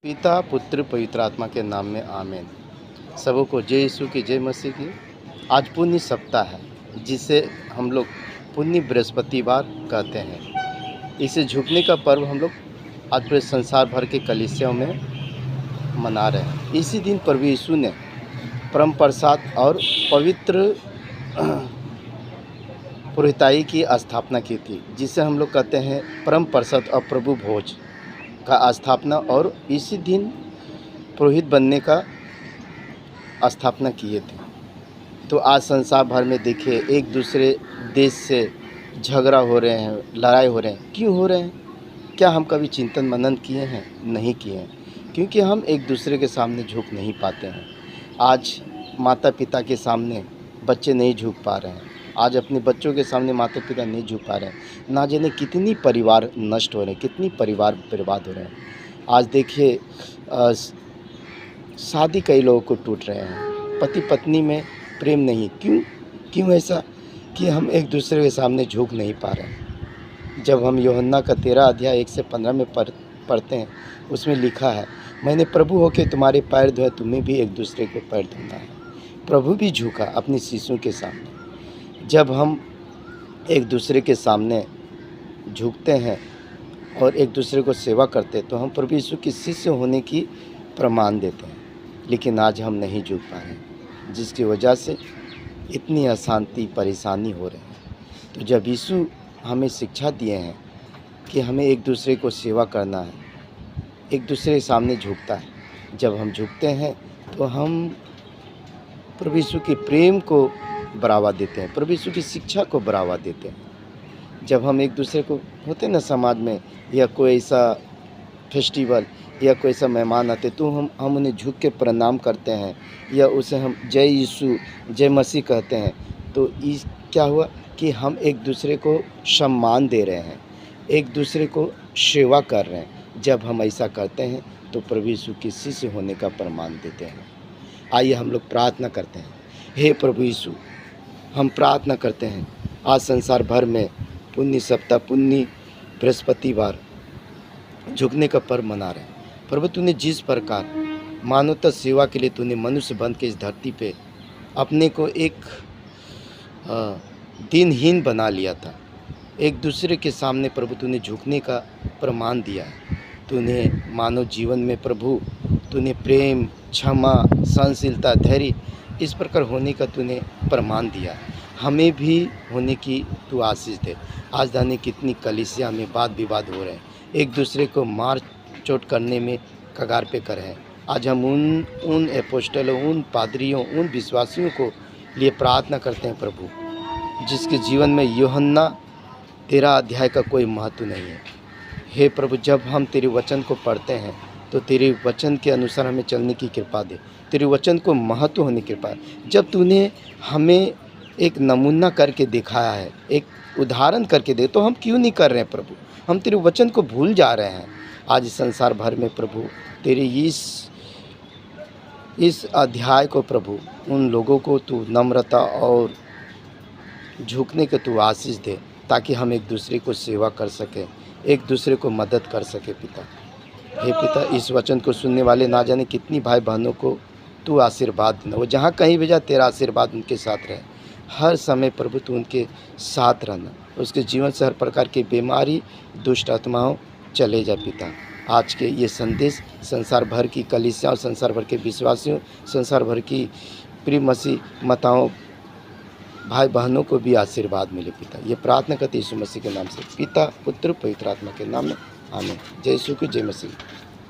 पिता पुत्र पवित्र आत्मा के नाम में आमीन। सबों को जय यीशु की जय मसीह की। आज पुण्य सप्ताह है जिसे हम लोग पुण्य बृहस्पतिवार कहते हैं। इसे झुकने का पर्व हम लोग आज पूरे संसार भर के कलीसियाओं में मना रहे हैं। इसी दिन प्रभु यीशु ने परम प्रसाद और पवित्र पुरोहिताई की स्थापना की थी, जिसे हम लोग कहते हैं परम प्रसाद और प्रभु भोज का स्थापना, और इसी दिन पुरोहित बनने का स्थापना किए थे। तो आज संसार भर में देखिए एक दूसरे देश से झगड़ा हो रहे हैं, लड़ाई हो रहे हैं। क्यों हो रहे हैं? क्या हम कभी चिंतन मनन किए हैं? नहीं किए हैं, क्योंकि हम एक दूसरे के सामने झुक नहीं पाते हैं। आज माता पिता के सामने बच्चे नहीं झुक पा रहे हैं। आज अपने बच्चों के सामने माता पिता नहीं झुक पा रहे हैं। ना जाने कितनी परिवार नष्ट हो रहे हैं, कितनी परिवार बर्बाद हो रहे हैं। आज देखिए शादी कई लोगों को टूट रहे हैं, पति पत्नी में प्रेम नहीं। क्यों ऐसा? कि हम एक दूसरे के सामने झुक नहीं पा रहे हैं। जब हम यूहन्ना का 13 अध्याय 1 से 15 में पढ़ते हैं, उसमें लिखा है, मैंने प्रभु होके तुम्हारे पैर धोए, तुम्हें भी एक दूसरे के पैर धोना है। प्रभु भी झुका अपनी शिष्यों के सामने। जब हम एक दूसरे के सामने झुकते हैं और एक दूसरे को सेवा करते हैं, तो हम प्रभु यीशु के शिष्य होने की प्रमाण देते हैं। लेकिन आज हम नहीं झुक पा रहे हैं, जिसकी वजह से इतनी अशांति परेशानी हो रही है। तो जब यीशु हमें शिक्षा दिए हैं कि हमें एक दूसरे को सेवा करना है, एक दूसरे के सामने झुकता है। जब हम झुकते हैं तो हम प्रभु यीशु के प्रेम को बढ़ावा देते हैं, प्रभु यीशु की शिक्षा को बढ़ावा देते हैं। जब हम एक दूसरे को होते ना समाज में, या कोई ऐसा फेस्टिवल या कोई ऐसा मेहमान आते, तो हम उन्हें झुक के प्रणाम करते हैं, या उसे हम जय यीशु जय मसीह कहते हैं। तो इस क्या हुआ कि हम एक दूसरे को सम्मान दे रहे हैं, एक दूसरे को सेवा कर रहे हैं। जब हम ऐसा करते हैं तो प्रभु यीशु के शिष्य होने का प्रमाण देते हैं। आइए हम लोग प्रार्थना करते हैं। हे प्रभु यीशु, हम प्रार्थना करते हैं, आज संसार भर में पुण्य सप्ताह, पुण्य बृहस्पतिवार झुकने का पर्व मना रहे हैं। प्रभु, तूने जिस प्रकार मानवता सेवा के लिए तूने मनुष्य बन के इस धरती पे अपने को एक दिनहीन बना लिया था, एक दूसरे के सामने प्रभु तूने झुकने का प्रमाण दिया है। तूने मानव जीवन में प्रभु तूने प्रेम, क्षमा, सहनशीलता, धैर्य इस प्रकार होने का तूने प्रमाण दिया है। हमें भी होने की तू आशीष दे। आज जाने कितनी कलीसिया में वाद विवाद हो रहे हैं, एक दूसरे को मार चोट करने में कगार पे कर हैं। आज हम उन एपोस्टलों, उन पादरियों, उन विश्वासियों को लिए प्रार्थना करते हैं प्रभु, जिसके जीवन में यूहन्ना 13 अध्याय का कोई महत्व नहीं है। हे प्रभु, जब हम तेरे वचन को पढ़ते हैं तो तेरे वचन के अनुसार हमें चलने की कृपा दे, तेरे वचन को महत्व होने की कृपा। जब तूने हमें एक नमूना करके दिखाया है, एक उदाहरण करके दे, तो हम क्यों नहीं कर रहे हैं प्रभु? हम तेरे वचन को भूल जा रहे हैं। आज संसार भर में प्रभु तेरे इस अध्याय को प्रभु उन लोगों को तू नम्रता और झुकने के तू आशीष दे, ताकि हम एक दूसरे को सेवा कर सकें, एक दूसरे को मदद कर सके। पिता, हे पिता, इस वचन को सुनने वाले ना जाने कितनी भाई बहनों को तू आशीर्वाद देना। वो जहाँ कहीं भी जा, तेरा आशीर्वाद उनके साथ रहे। हर समय प्रभु तू उनके साथ रहना, उसके जीवन से हर प्रकार की बीमारी, दुष्ट आत्माओं चले जा। पिता, आज के ये संदेश संसार भर की कलीसियाओं, संसार भर के विश्वासियों, संसार भर की प्रिय मसीह माताओं, भाई बहनों को भी आशीर्वाद मिले। पिता, ये प्रार्थना करते यीशु मसीह के नाम से, पिता पुत्र पवित्र आत्मा के नाम में, आमीन। जय यीशु की जय मसीह।